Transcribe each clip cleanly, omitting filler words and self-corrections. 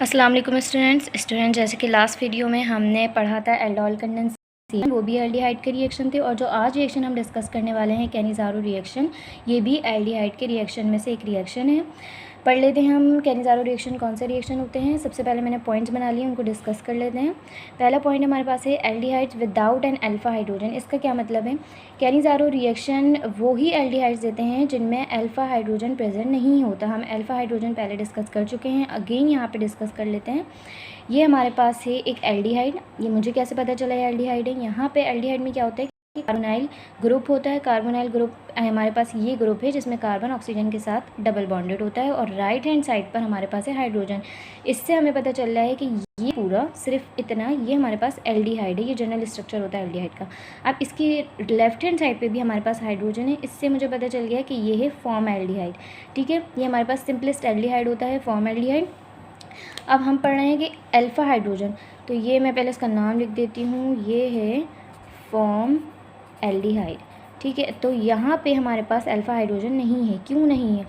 अस्सलाम वालेकुम स्टूडेंट जैसे कि लास्ट वीडियो में हमने पढ़ा था एल्डोल कंडेंसेशन, वो भी एल्डिहाइड के रिएक्शन थे। और जो आज रिएक्शन हम डिस्कस करने वाले हैं कैनिज़ारो रिएक्शन, ये भी एल्डिहाइड के रिएक्शन में से एक रिएक्शन है। पढ़ लेते हैं हम कैनिज़ारो रिएक्शन कौन से रिएक्शन होते हैं। सबसे पहले मैंने पॉइंट्स बना लिए, उनको डिस्कस कर लेते हैं। पहला पॉइंट हमारे पास है aldehydes without an alpha hydrogen. इसका क्या मतलब है? कैनिज़ारो रिएक्शन वो ही एल्डिहाइड्स देते हैं जिनमें अल्फ़ा हाइड्रोजन प्रेजेंट नहीं होता। हम अल्फ़ा हाइड्रोजन पहले डिस्कस कर चुके हैं, अगेन यहाँ पे डिस्कस कर लेते हैं। ये हमारे पास है एक एल्डिहाइड। ये मुझे कैसे पता चला है एल्डिहाइड है? यहाँ पे एल्डिहाइड में क्या होता है कि कार्बोनाइल ग्रुप होता है। कार्बोनाइल ग्रुप हमारे पास ये ग्रुप है जिसमें कार्बन ऑक्सीजन के साथ डबल बॉन्डेड होता है, और राइट हैंड साइड पर हमारे पास है हाइड्रोजन। इससे हमें पता चल रहा है कि ये पूरा सिर्फ इतना ये हमारे पास एल्डिहाइड है। ये जनरल स्ट्रक्चर होता है एल्डिहाइड का। अब इसकी लेफ्ट हैंड साइड पे भी हमारे पास हाइड्रोजन है। इससे मुझे पता चल गया कि ये है फॉर्म एल्डिहाइड। ठीक है, ये हमारे पास सिंपलेस्ट एल्डिहाइड होता है, फॉर्म एल्डिहाइड। अब हम पढ़ रहे हैं कि अल्फ़ा हाइड्रोजन, तो ये मैं पहले इसका नाम लिख देती हूँ। ये है फॉर्म एल्डिहाइड। ठीक है, तो यहाँ पे हमारे पास अल्फ़ा हाइड्रोजन नहीं है। क्यों नहीं है?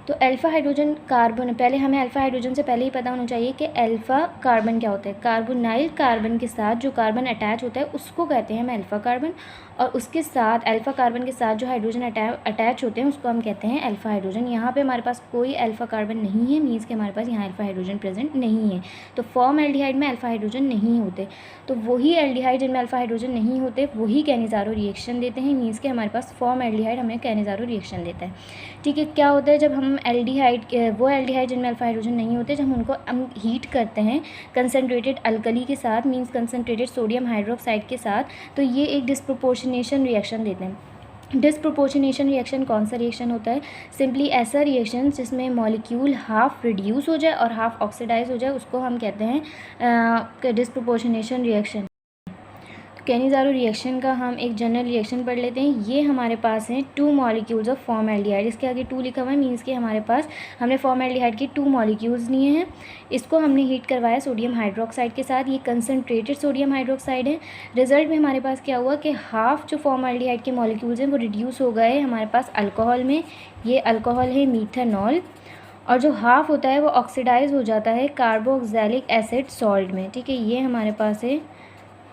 तो अल्फ़ा हाइड्रोजन कार्बन, पहले हमें अल्फ़ा हाइड्रोजन से पहले ही पता होना चाहिए कि अल्फ़ा कार्बन क्या होता है। कार्बोनाइल कार्बन के साथ जो कार्बन अटैच होता है उसको कहते हैं हम अल्फ़ा कार्बन, और उसके साथ अल्फ़ा कार्बन के साथ जो हाइड्रोजन अटैच होते हैं उसको हम कहते हैं अल्फ़ा हाइड्रोजन। यहाँ पे हमारे पास कोई अल्फ़ा कार्बन नहीं है, मीन्स कि हमारे पास यहाँ अल्फ़ा हाइड्रोजन प्रेजेंट नहीं है। तो फॉर्म एल्डिहाइड में अल्फ़ा हाइड्रोजन नहीं होते। तो वही एल्डिहाइड जिनमें अल्फ़ा हाइड्रोजन नहीं होते वही कैनिज़ारो रिएक्शन देते हैं, मीन्स कि हमारे पास फॉर्म एल्डिहाइड हमें कैनिज़ारो रिएक्शन देता है। ठीक है, क्या होता है जब हम एल्डिहाइड, वो एल्डिहाइड जिनमें अल्फ़ा हाइड्रोजन नहीं होते, जब हम उनको हम हीट करते हैं कंसनट्रेटेड अल्कली के साथ, मीन्स कंसनट्रेटेड सोडियम हाइड्रोक्साइड के साथ, तो ये एक डिस्प्रोपोर्शनेशन रिएक्शन देते हैं। डिस्प्रोपोर्शनेशन रिएक्शन कौन सा रिएक्शन होता है? सिंपली ऐसा रिएक्शन जिसमें मॉलिक्यूल हाफ रिड्यूस हो जाए और हाफ ऑक्सीडाइज हो जाए, उसको हम कहते हैं डिस्प्रोपोर्शनेशन रिएक्शन। कैनिज़ारो रिएक्शन का हम एक जनरल रिएक्शन पढ़ लेते हैं। ये हमारे पास हैं 2 मॉलिक्यूल्स ऑफ फॉर्म एल्डिहाइड। इसके आगे 2 लिखा हुआ है, मीन्स कि हमारे पास हमने फॉर्म एल्डिहाइड के 2 मॉलिक्यूल्स लिए हैं। इसको हमने हीट करवाया सोडियम हाइड्रोक्साइड के साथ। ये कंसनट्रेटेड सोडियम हाइड्रोक्साइड है। रिजल्ट में हमारे पास क्या हुआ कि हाफ जो फॉर्म एल्डिहाइड के मॉलिक्यूल्स हैं वो रिड्यूस हो गए हमारे पास अल्कोहल में। ये अल्कोहल है मीथेनॉल, और जो हाफ होता है वो ऑक्सीडाइज हो जाता है कार्बोक्सिलिक एसिड सॉल्ट में। ठीक है, ये हमारे पास है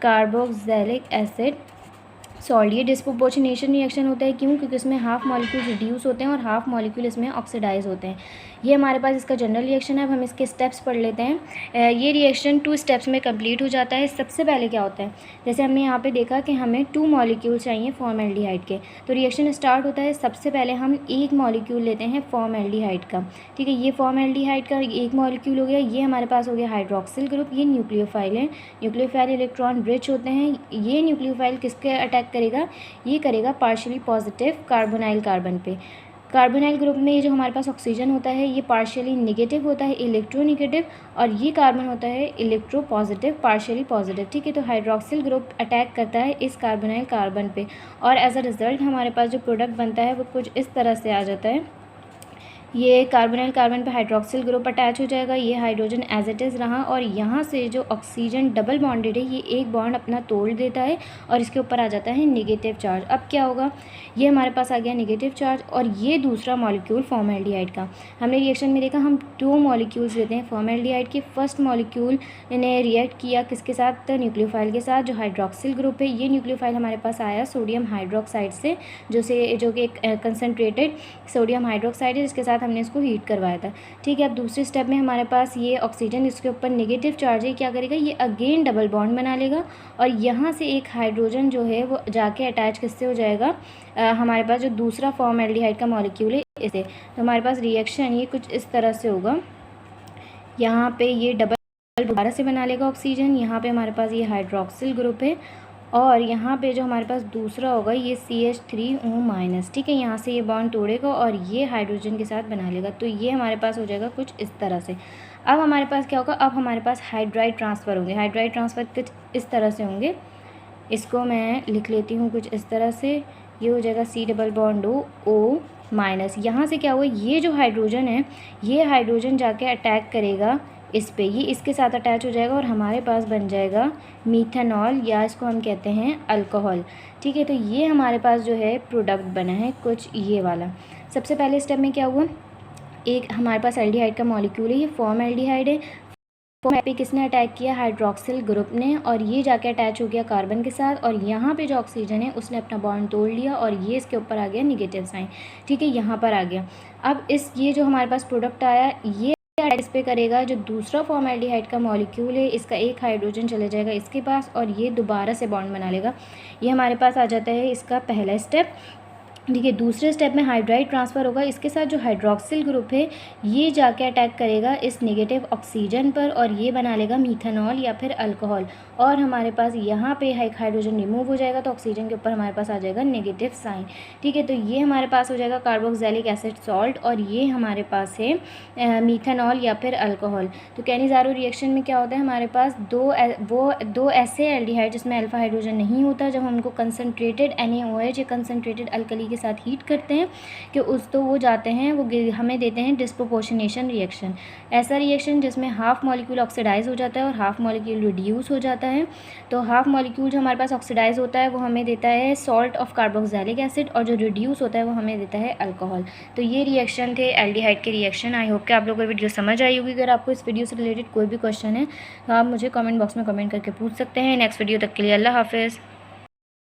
कार्बोक्सिलिक एसिड सॉल्ट। ये डिस्प्रोपोर्शनेशन रिएक्शन होता है। क्यों? क्योंकि इसमें हाफ मॉलिक्यूल रिड्यूस होते हैं और हाफ मॉलिक्यूल इसमें ऑक्सीडाइज होते हैं। ये हमारे पास इसका जनरल रिएक्शन है। अब हम इसके स्टेप्स पढ़ लेते हैं। ये रिएक्शन 2 स्टेप्स में कंप्लीट हो जाता है। सबसे पहले क्या होता है, जैसे हमने यहाँ पे देखा कि हमें 2 मॉलिक्यूल चाहिए फॉर्म एल्डिहाइड के, तो रिएक्शन स्टार्ट होता है। सबसे पहले हम एक मॉलिक्यूल लेते हैं फॉर्म एल्डिहाइड का। ठीक है, ये फॉर्म एल्डिहाइड का एक मॉलिक्यूल हो गया। ये हमारे पास हो गया हाइड्रोक्सिल ग्रुप। ये न्यूक्लियोफाइल है। न्यूक्लियोफाइल इलेक्ट्रॉन रिच होते हैं। ये न्यूक्लियोफाइल किसके अटैक करेगा? ये करेगा पार्शियली पॉजिटिव कार्बोनाइल कार्बन पे। कार्बोनाइल ग्रुप में ये जो हमारे पास ऑक्सीजन होता है ये पार्शियली नेगेटिव होता है, इलेक्ट्रोनेगेटिव, और ये कार्बन होता है इलेक्ट्रो पॉजिटिव, पार्शियली पॉजिटिव। ठीक है, तो हाइड्रोक्सिल ग्रुप अटैक करता है इस कार्बोनाइल कार्बन पे, और एज अ रिज़ल्ट हमारे पास जो प्रोडक्ट बनता है वो कुछ इस तरह से आ जाता है। ये कार्बोनाइल कार्बन पे हाइड्रोक्सिल ग्रुप अटैच हो जाएगा। ये हाइड्रोजन एज इट इज़ रहा, और यहाँ से जो ऑक्सीजन डबल बॉन्डेड है ये एक बॉन्ड अपना तोड़ देता है और इसके ऊपर आ जाता है नेगेटिव चार्ज। अब क्या होगा? ये हमारे पास आ गया नेगेटिव चार्ज, और ये दूसरा मॉलिक्यूल फॉर्म एल्डिहाइड का। हमने रिएक्शन में देखा हम 2 मॉलिक्यूल्स लेते हैं फॉर्म एल्डिहाइड के। फर्स्ट मॉलिक्यूल ने रिएक्ट किया किसके साथ? न्यूक्लियोफाइल के साथ, जो हाइड्रोक्सिल ग्रुप है। ये न्यूक्लियोफाइल हमारे पास आया सोडियम हाइड्रोक्साइड से, जो कि कंसनट्रेटेड सोडियम हाइड्रोक्साइड है, जिसके साथ हमने इसको हीट करवाया था। ठीक है, अब दूसरे स्टेप में हमारे पास ये ऑक्सीजन, इसके ऊपर नेगेटिव चार्ज है, क्या करेगा? ये अगेन डबल बॉन्ड बना लेगा, और यहाँ से एक हाइड्रोजन जो है वो जाके अटैच किससे हो जाएगा? हमारे पास जो दूसरा फॉर्म एल्डिहाइड का मॉलिक्यूल है इसे। तो हमारे पास रिएक्शन ये कुछ इस तरह से होगा। यहाँ पे ये डबल दोबारा से बना लेगा ऑक्सीजन। यहाँ पे हमारे पास ये हाइड्रोक्सिल ग्रुप है, और यहाँ पे जो हमारे पास दूसरा होगा ये CH3O-। ठीक है, यहाँ से ये बॉन्ड तोड़ेगा और ये हाइड्रोजन के साथ बना लेगा। तो ये हमारे पास हो जाएगा कुछ इस तरह से। अब हमारे पास क्या होगा? अब हमारे पास हाइड्राइड ट्रांसफ़र होंगे। हाइड्राइड ट्रांसफ़र कुछ इस तरह से होंगे। इसको मैं लिख लेती हूँ कुछ इस तरह से। ये हो जाएगा C++O। यहाँ से क्या हुआ? ये जो हाइड्रोजन है ये हाइड्रोजन जाके अटैक करेगा इस पे, ये इसके साथ अटैच हो जाएगा और हमारे पास बन जाएगा मीथेनॉल, या इसको हम कहते हैं अल्कोहल। ठीक है, तो ये हमारे पास जो है प्रोडक्ट बना है कुछ ये वाला। सबसे पहले स्टेप में क्या हुआ? एक हमारे पास एल्डिहाइड का मॉलिक्यूल है, ये फॉर्म एल्डिहाइड है। फॉर्मेट पे किसने अटैक किया, हाइड्रोक्सिल ग्रुप ने, और ये जाके अटैच हो गया कार्बन के साथ, और यहाँ पे जो ऑक्सीजन है उसने अपना बॉन्ड तोड़ लिया और ये इसके ऊपर आ गया नेगेटिव साइन, ठीक है, यहाँ पर आ गया। अब ये जो हमारे पास प्रोडक्ट आया ये इस पे करेगा जो दूसरा फॉर्मेल्डिहाइड का मॉलिक्यूल है, इसका एक हाइड्रोजन चले जाएगा इसके पास और ये दोबारा से बॉन्ड बना लेगा। ये हमारे पास आ जाता है इसका पहला स्टेप, ठीक है। दूसरे स्टेप में हाइड्राइड ट्रांसफ़र होगा, इसके साथ जो हाइड्रोक्सिल ग्रुप है ये जाके अटैक करेगा इस नेगेटिव ऑक्सीजन पर और ये बना लेगा मीथेनॉल या फिर अल्कोहल, और हमारे पास यहाँ पे एक हाइड्रोजन रिमूव हो जाएगा तो ऑक्सीजन के ऊपर हमारे पास आ जाएगा नेगेटिव साइन, ठीक है। तो ये हमारे पास हो जाएगा कार्बोक्सिलिक एसिड सॉल्ट और ये हमारे पास है मीथेनॉल या फिर अल्कोहल। तो कैनिज़ारो रिएक्शन में क्या होता है, हमारे पास दो ऐसे एल्डिहाइड जिसमें अल्फा हाइड्रोजन नहीं होता, जब हम उनको कंसनट्रेटेड NaOH या कंसनट्रेटेड अल्कली के साथ हीट करते हैं कि तो वो जाते हैं, वो हमें देते हैं डिस्प्रोपोर्शनेशन रिएक्शन। ऐसा रिएक्शन जिसमें हाफ मॉलिक्यूल ऑक्सीडाइज हो जाता है और हाफ मॉलिक्यूल रिड्यूस हो जाता है। तो हाफ मॉलिक्यूल जो हमारे पास ऑक्सीडाइज होता है वो हमें देता है सॉल्ट ऑफ कार्बोक्सिलिक एसिड और जो रिड्यूस होता है वो हमें देता है अल्कोहल। तो ये रिएक्शन थे एल्डिहाइड के रिएक्शन। आई होप कि आप लोगों को वीडियो समझ आई होगी। अगर आपको इस वीडियो से रिलेटेड कोई भी क्वेश्चन है तो आप मुझे कमेंट बॉक्स में कमेंट करके पूछ सकते हैं। नेक्स्ट वीडियो तक के लिए अल्लाह हाफिज़।